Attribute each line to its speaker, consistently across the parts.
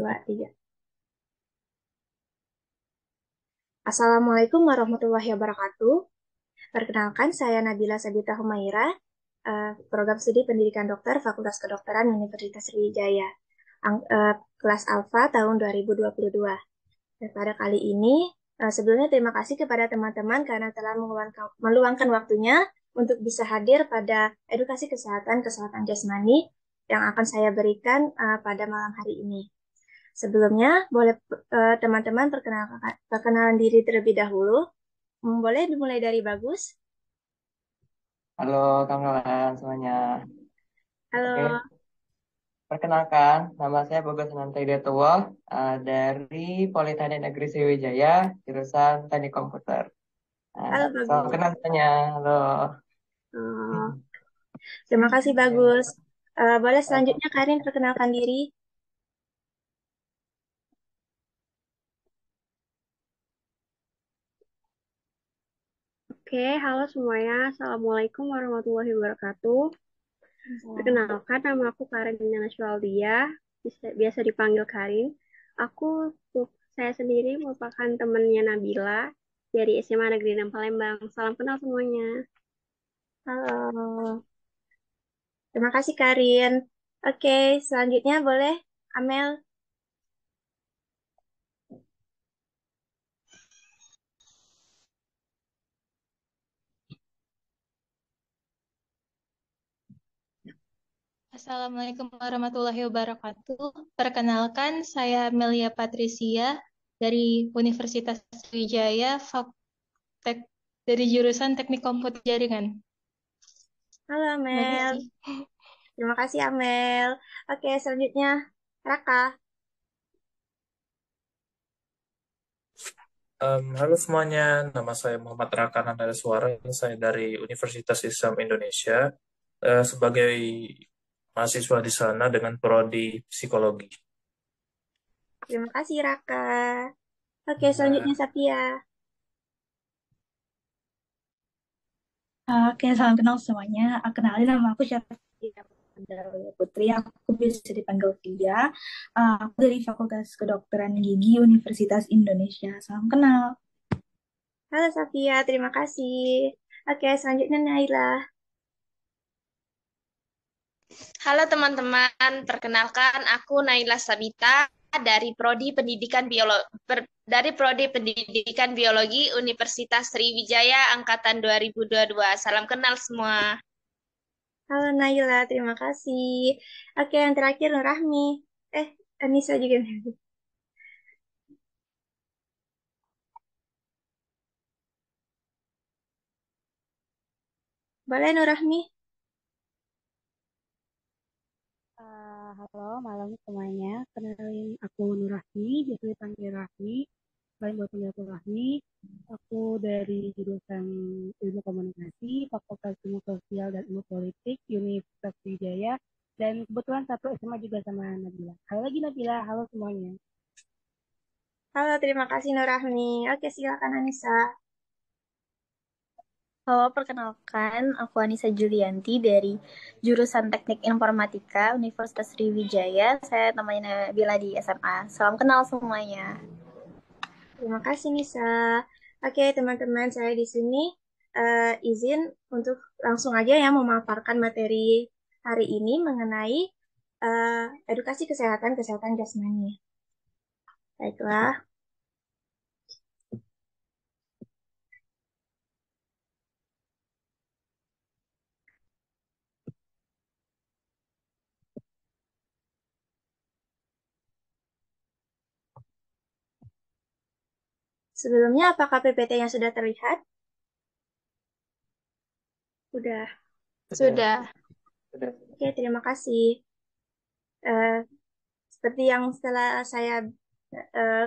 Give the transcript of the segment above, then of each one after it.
Speaker 1: dua, tiga. Assalamualaikum warahmatullahi wabarakatuh. Perkenalkan, saya Nabila Sabita Humaira, program studi pendidikan dokter Fakultas Kedokteran Universitas Sriwijaya, kelas Alfa tahun 2022. Dan pada kali ini, sebelumnya terima kasih kepada teman-teman karena telah meluangkan waktunya untuk bisa hadir pada edukasi kesehatan jasmani yang akan saya berikan pada malam hari ini. Sebelumnya, boleh teman-teman perkenalan diri terlebih dahulu. Boleh dimulai dari Bagus.
Speaker 2: Halo kawan-kawan semuanya.
Speaker 1: Halo,
Speaker 2: Oke, perkenalkan nama saya Boga Sunanta Hidayatullah dari Politeknik Negeri Sriwijaya, jurusan Teknik Komputer. Nah,
Speaker 1: halo
Speaker 2: salam
Speaker 1: Bagus.
Speaker 2: kenal semuanya. Halo.
Speaker 1: Oh, terima kasih Bagus. Boleh selanjutnya Karin perkenalkan diri.
Speaker 3: Oke, halo semuanya. Assalamualaikum warahmatullahi wabarakatuh. Perkenalkan, nama aku Karin Naswaldia, biasa dipanggil Karin. Aku, saya sendiri merupakan temannya Nabila dari SMA Negeri 6 Palembang. Salam kenal semuanya.
Speaker 1: Halo, terima kasih Karin. Oke, selanjutnya boleh Amel.
Speaker 4: Assalamualaikum warahmatullahi wabarakatuh. Perkenalkan, saya Melia Patricia dari Universitas Sriwijaya, Faktek dari jurusan Teknik Komputer Jaringan.
Speaker 1: Halo
Speaker 4: Terima
Speaker 1: Amel.
Speaker 4: kasih.
Speaker 1: Terima kasih Amel. Oke, selanjutnya Raka.
Speaker 5: Halo semuanya, nama saya Muhammad Raka Nandara Suara, saya dari Universitas Islam Indonesia sebagai mahasiswa di sana dengan prodi psikologi.
Speaker 1: Terima kasih Raka. Oke, selanjutnya
Speaker 5: Nah,
Speaker 1: Satya.
Speaker 6: Oke, salam kenal semuanya. Kenalin nama aku Syafia Putri. Aku bisa dipanggil Via. Aku dari Fakultas Kedokteran Gigi Universitas Indonesia. Salam kenal.
Speaker 1: Halo Satya, terima kasih. Oke, selanjutnya Naila.
Speaker 7: Halo teman-teman, perkenalkan aku Naila Sabita dari Prodi Pendidikan Biologi Universitas Sriwijaya angkatan 2022. Salam kenal semua.
Speaker 1: Halo Naila, terima kasih. Oke, yang terakhir Nur Rahmi. Eh, Anissa juga. Boleh Nur Rahmi?
Speaker 3: Halo, malam semuanya. Kenalin aku Nurahmi, biasa dipanggil Rahmi. Kalian boleh panggil aku Rahmi. Aku dari jurusan Ilmu Komunikasi, Fakultas Ilmu Sosial dan Ilmu Politik, Universitas Sriwijaya. Dan kebetulan satu SMA juga sama Nabila. Halo lagi Nabila, halo semuanya.
Speaker 1: Halo, terima kasih Nur Rahmi. Oke, silakan Anissa.
Speaker 8: Halo, perkenalkan, aku Anissa Julianti dari jurusan Teknik Informatika Universitas Sriwijaya. Saya namanya Nabila di SMA. Salam kenal semuanya.
Speaker 1: Terima kasih Nisa. Oke, teman-teman, saya di sini izin untuk langsung aja ya memaparkan materi hari ini mengenai edukasi kesehatan jasmani. Baiklah. Sebelumnya, apakah PPT-nya sudah terlihat? Sudah.
Speaker 4: Sudah.
Speaker 2: Sudah.
Speaker 1: Oke, terima kasih. Eh, Seperti yang setelah saya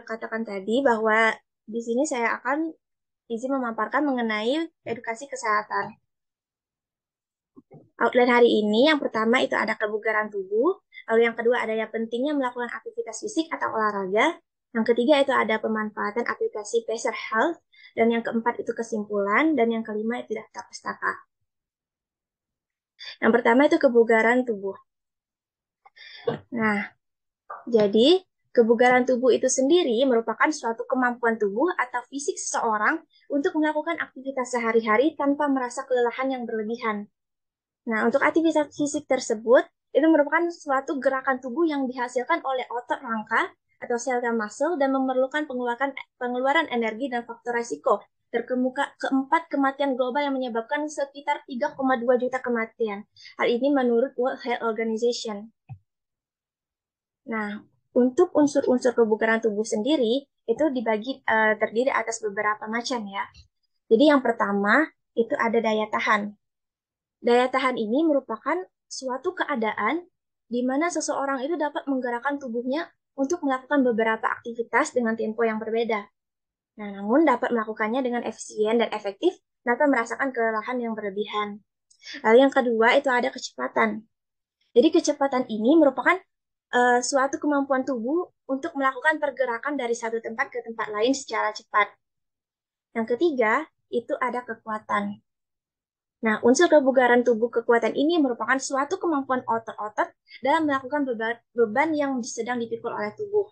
Speaker 1: katakan tadi, bahwa di sini saya akan izin memaparkan mengenai edukasi kesehatan. Outline hari ini, yang pertama itu ada kebugaran tubuh, lalu yang kedua ada yang pentingnya melakukan aktivitas fisik atau olahraga, yang ketiga itu ada pemanfaatan aplikasi Pacer Health, dan yang keempat itu kesimpulan, dan yang kelima itu daftar pustaka. Yang pertama itu kebugaran tubuh. Nah, jadi Kebugaran tubuh itu sendiri merupakan suatu kemampuan tubuh atau fisik seseorang untuk melakukan aktivitas sehari-hari tanpa merasa kelelahan yang berlebihan. Nah, untuk aktivitas fisik tersebut, itu merupakan suatu gerakan tubuh yang dihasilkan oleh otot rangka atau sel muscle dan memerlukan pengeluaran energi dan faktor resiko. Terkemuka keempat kematian global yang menyebabkan sekitar 3,2 juta kematian. Hal ini menurut World Health Organization. Nah, untuk unsur-unsur kebugaran tubuh sendiri itu terdiri atas beberapa macam ya. Jadi yang pertama itu ada daya tahan. Daya tahan ini merupakan suatu keadaan di mana seseorang itu dapat menggerakkan tubuhnya untuk melakukan beberapa aktivitas dengan tempo yang berbeda. Nah, namun dapat melakukannya dengan efisien dan efektif tanpa merasakan kelelahan yang berlebihan. Lalu yang kedua itu ada kecepatan. Jadi kecepatan ini merupakan suatu kemampuan tubuh untuk melakukan pergerakan dari satu tempat ke tempat lain secara cepat. Yang ketiga, itu ada kekuatan. Nah, unsur kebugaran tubuh kekuatan ini merupakan suatu kemampuan otot-otot dalam melakukan beban yang sedang dipikul oleh tubuh.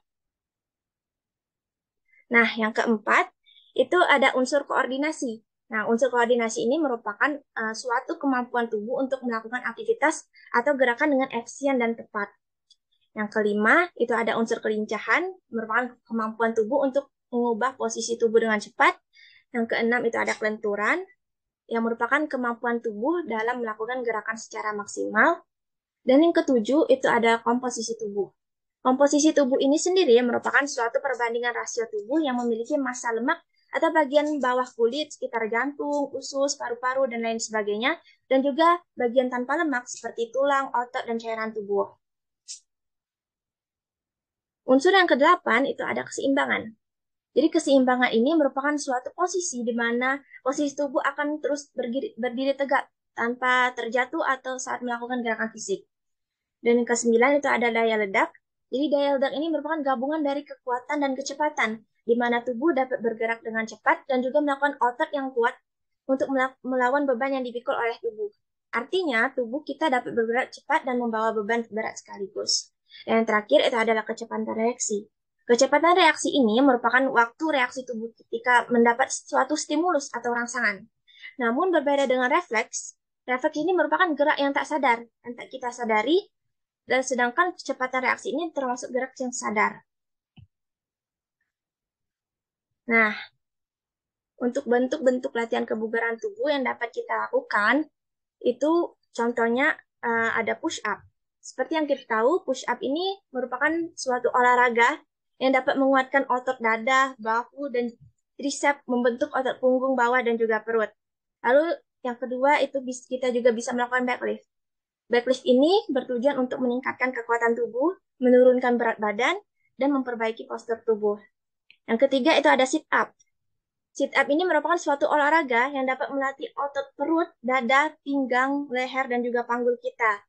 Speaker 1: Nah, yang keempat, itu ada unsur koordinasi. Nah, unsur koordinasi ini merupakan suatu kemampuan tubuh untuk melakukan aktivitas atau gerakan dengan efisien dan tepat. Yang kelima, itu ada unsur kelincahan, merupakan kemampuan tubuh untuk mengubah posisi tubuh dengan cepat. Yang keenam, itu ada kelenturan, yang merupakan kemampuan tubuh dalam melakukan gerakan secara maksimal. Dan yang ketujuh, itu ada komposisi tubuh. Komposisi tubuh ini sendiri merupakan suatu perbandingan rasio tubuh yang memiliki massa lemak atau bagian bawah kulit sekitar jantung, usus, paru-paru, dan lain sebagainya, dan juga bagian tanpa lemak seperti tulang, otot, dan cairan tubuh. Unsur yang kedelapan itu ada keseimbangan. Jadi keseimbangan ini merupakan suatu posisi di mana posisi tubuh akan terus berdiri tegak tanpa terjatuh atau saat melakukan gerakan fisik. Dan yang kesembilan itu ada daya ledak. Jadi daya ledak ini merupakan gabungan dari kekuatan dan kecepatan, di mana tubuh dapat bergerak dengan cepat dan juga melakukan otot yang kuat untuk melawan beban yang dipikul oleh tubuh. Artinya, tubuh kita dapat bergerak cepat dan membawa beban berat sekaligus. Dan yang terakhir itu adalah kecepatan reaksi. Kecepatan reaksi ini merupakan waktu reaksi tubuh ketika mendapat suatu stimulus atau rangsangan. Namun berbeda dengan refleks, refleks ini merupakan gerak yang tak sadar, yang tak kita sadari, dan sedangkan kecepatan reaksi ini termasuk gerak yang sadar. Nah, untuk bentuk-bentuk latihan kebugaran tubuh yang dapat kita lakukan, itu contohnya ada push-up. Seperti yang kita tahu, push-up ini merupakan suatu olahraga yang dapat menguatkan otot dada, bahu, dan tricep, membentuk otot punggung, bawah, dan juga perut. Lalu yang kedua itu kita juga bisa melakukan backlift. Backlift ini bertujuan untuk meningkatkan kekuatan tubuh, menurunkan berat badan, dan memperbaiki postur tubuh. Yang ketiga itu ada sit-up. Sit-up ini merupakan suatu olahraga yang dapat melatih otot perut, dada, pinggang, leher, dan juga panggul kita.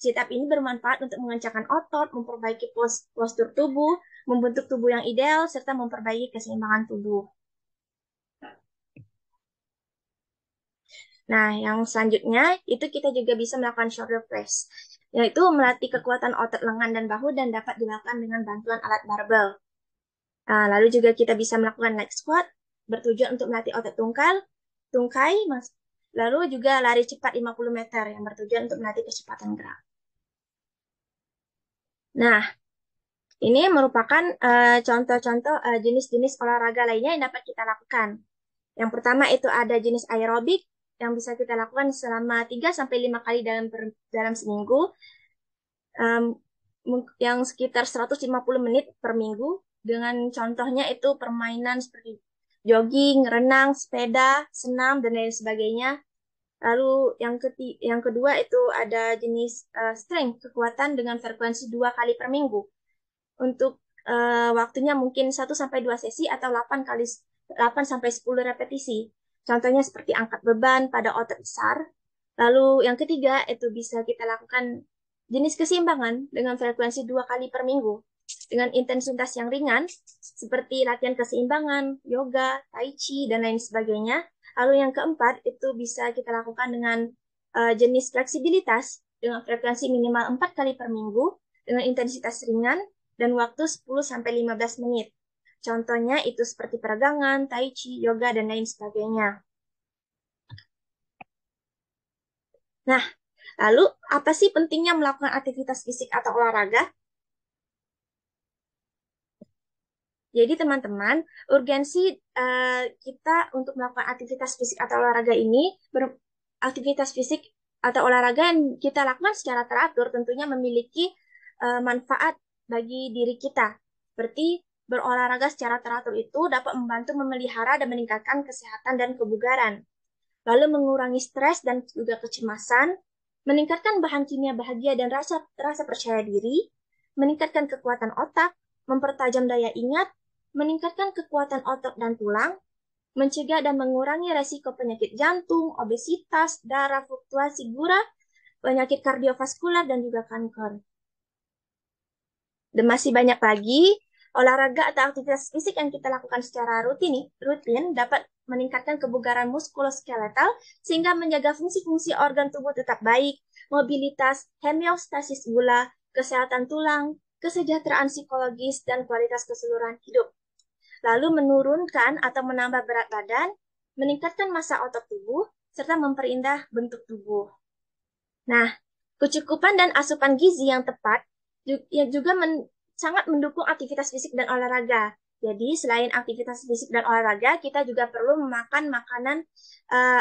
Speaker 1: Sit-up ini bermanfaat untuk mengencangkan otot, memperbaiki postur tubuh, membentuk tubuh yang ideal, serta memperbaiki keseimbangan tubuh. Nah, yang selanjutnya itu kita juga bisa melakukan shoulder press, yaitu melatih kekuatan otot lengan dan bahu dan dapat dilakukan dengan bantuan alat barbel. Nah, lalu juga kita bisa melakukan leg squat, bertujuan untuk melatih otot tungkai, lalu juga lari cepat 50 meter yang bertujuan untuk melatih kecepatan gerak. Nah, ini merupakan contoh-contoh jenis-jenis olahraga lainnya yang dapat kita lakukan. Yang pertama itu ada jenis aerobik yang bisa kita lakukan selama 3-5 kali dalam seminggu, yang sekitar 150 menit per minggu, dengan contohnya itu permainan seperti jogging, renang, sepeda, senam, dan lain sebagainya. Lalu yang kedua itu ada jenis strength, kekuatan dengan frekuensi 2 kali per minggu. Untuk waktunya mungkin 1-2 sesi atau 8-10 repetisi. Contohnya seperti angkat beban pada otot besar. Lalu yang ketiga itu bisa kita lakukan jenis keseimbangan dengan frekuensi 2 kali per minggu dengan intensitas yang ringan seperti latihan keseimbangan, yoga, tai chi, dan lain sebagainya. Lalu yang keempat itu bisa kita lakukan dengan jenis fleksibilitas dengan frekuensi minimal 4 kali per minggu dengan intensitas ringan dan waktu 10-15 menit. Contohnya itu seperti peregangan, tai chi, yoga, dan lain sebagainya. Nah, lalu apa sih pentingnya melakukan aktivitas fisik atau olahraga? Jadi teman-teman, urgensi kita untuk melakukan aktivitas fisik atau olahraga ini, aktivitas fisik atau olahraga yang kita lakukan secara teratur tentunya memiliki manfaat bagi diri kita. Seperti berolahraga secara teratur itu dapat membantu memelihara dan meningkatkan kesehatan dan kebugaran. Lalu mengurangi stres dan juga kecemasan, meningkatkan bahan kimia bahagia dan rasa percaya diri, meningkatkan kekuatan otak, mempertajam daya ingat, meningkatkan kekuatan otot dan tulang, mencegah dan mengurangi resiko penyakit jantung, obesitas, darah, fluktuasi gula, penyakit kardiovaskular, dan juga kanker. Dan masih banyak lagi, olahraga atau aktivitas fisik yang kita lakukan secara rutin dapat meningkatkan kebugaran muskuloskeletal sehingga menjaga fungsi-fungsi organ tubuh tetap baik, mobilitas, homeostasis gula, kesehatan tulang, kesejahteraan psikologis, dan kualitas keseluruhan hidup. Lalu menurunkan atau menambah berat badan, meningkatkan massa otot tubuh, serta memperindah bentuk tubuh. Nah, kecukupan dan asupan gizi yang tepat juga sangat mendukung aktivitas fisik dan olahraga. Jadi, selain aktivitas fisik dan olahraga, kita juga perlu memakan makanan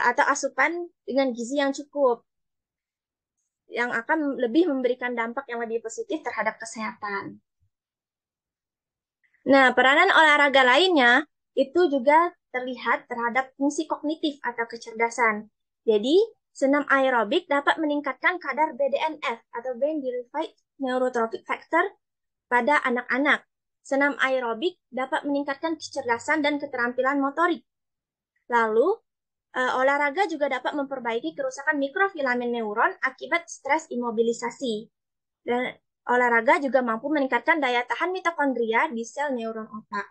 Speaker 1: atau asupan dengan gizi yang cukup, yang akan lebih memberikan dampak yang lebih positif terhadap kesehatan. Nah, peranan olahraga lainnya itu juga terlihat terhadap fungsi kognitif atau kecerdasan. Jadi, senam aerobik dapat meningkatkan kadar BDNF atau Brain Derived Neurotrophic Factor pada anak-anak. Senam aerobik dapat meningkatkan kecerdasan dan keterampilan motorik. Lalu, olahraga juga dapat memperbaiki kerusakan mikrofilamen neuron akibat stres imobilisasi. Dan olahraga juga mampu meningkatkan daya tahan mitokondria di sel neuron otak.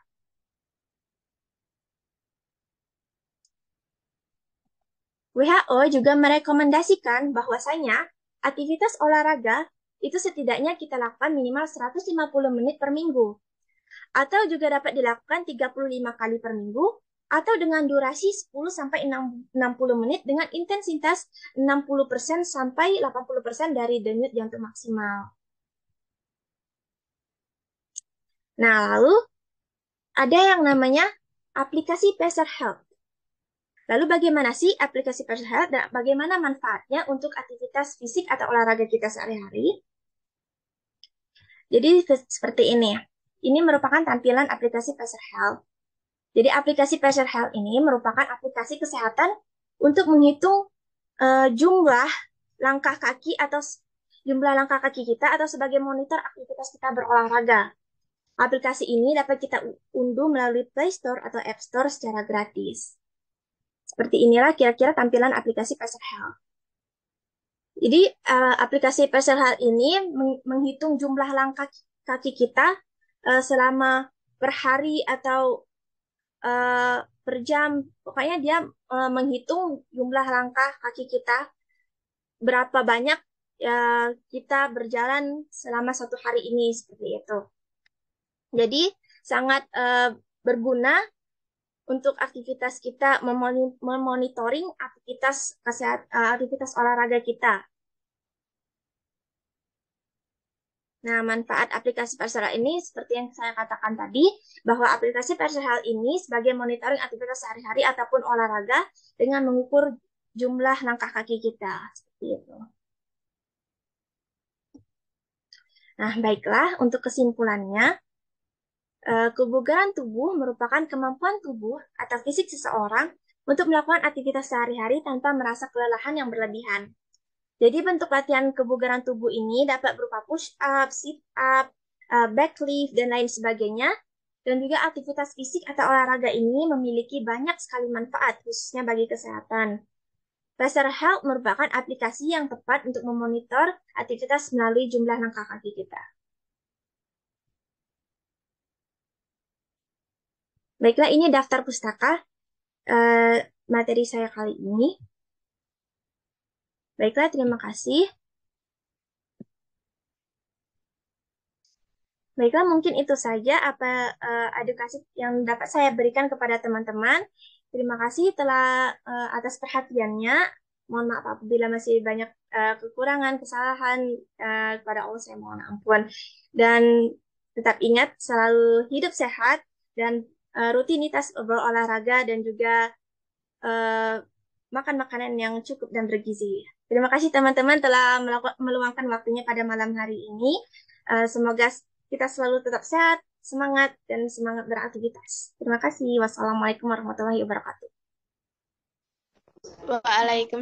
Speaker 1: WHO juga merekomendasikan bahwasanya aktivitas olahraga itu setidaknya kita lakukan minimal 150 menit per minggu. Atau juga dapat dilakukan 35 kali per minggu, atau dengan durasi 10-60 menit dengan intensitas 60% sampai 80% dari denyut jantung maksimal. Nah, lalu ada yang namanya aplikasi Pacer Health. Lalu bagaimana sih aplikasi Pacer Health dan bagaimana manfaatnya untuk aktivitas fisik atau olahraga kita sehari-hari? Jadi seperti ini. Ini merupakan tampilan aplikasi Pacer Health. Jadi aplikasi Pacer Health ini merupakan aplikasi kesehatan untuk menghitung jumlah langkah kaki atau jumlah langkah kaki kita atau sebagai monitor aktivitas kita berolahraga. Aplikasi ini dapat kita unduh melalui Play Store atau App Store secara gratis. Seperti inilah kira-kira tampilan aplikasi Pacer Health. Jadi aplikasi Pacer Health ini menghitung jumlah langkah kaki kita selama per hari atau per jam. Pokoknya dia menghitung jumlah langkah kaki kita, berapa banyak kita berjalan selama satu hari ini, seperti itu. Jadi sangat berguna untuk aktivitas kita memonitoring aktivitas olahraga kita. Nah, manfaat aplikasi Pacer Health ini seperti yang saya katakan tadi, bahwa aplikasi Pacer Health ini sebagai monitoring aktivitas sehari-hari ataupun olahraga dengan mengukur jumlah langkah kaki kita. Seperti itu. Nah, baiklah, untuk kesimpulannya, kebugaran tubuh merupakan kemampuan tubuh atau fisik seseorang untuk melakukan aktivitas sehari-hari tanpa merasa kelelahan yang berlebihan. Jadi bentuk latihan kebugaran tubuh ini dapat berupa push-up, sit-up, back lift, dan lain sebagainya. Dan juga aktivitas fisik atau olahraga ini memiliki banyak sekali manfaat, khususnya bagi kesehatan. Pacer Health merupakan aplikasi yang tepat untuk memonitor aktivitas melalui jumlah langkah kaki kita. Baiklah, ini daftar pustaka materi saya kali ini. Baiklah, terima kasih. Baiklah, mungkin itu saja apa edukasi yang dapat saya berikan kepada teman-teman. Terima kasih telah atas perhatiannya. Mohon maaf apabila masih banyak kekurangan, kesalahan. Kepada Allah saya mohon ampun. Dan tetap ingat selalu hidup sehat dan rutinitas berolahraga dan juga makan makanan yang cukup dan bergizi. Terima kasih teman-teman telah meluangkan waktunya pada malam hari ini. Semoga kita selalu tetap sehat, semangat, dan semangat beraktivitas. Terima kasih. Wassalamualaikum warahmatullahi wabarakatuh.
Speaker 7: Waalaikumsalam.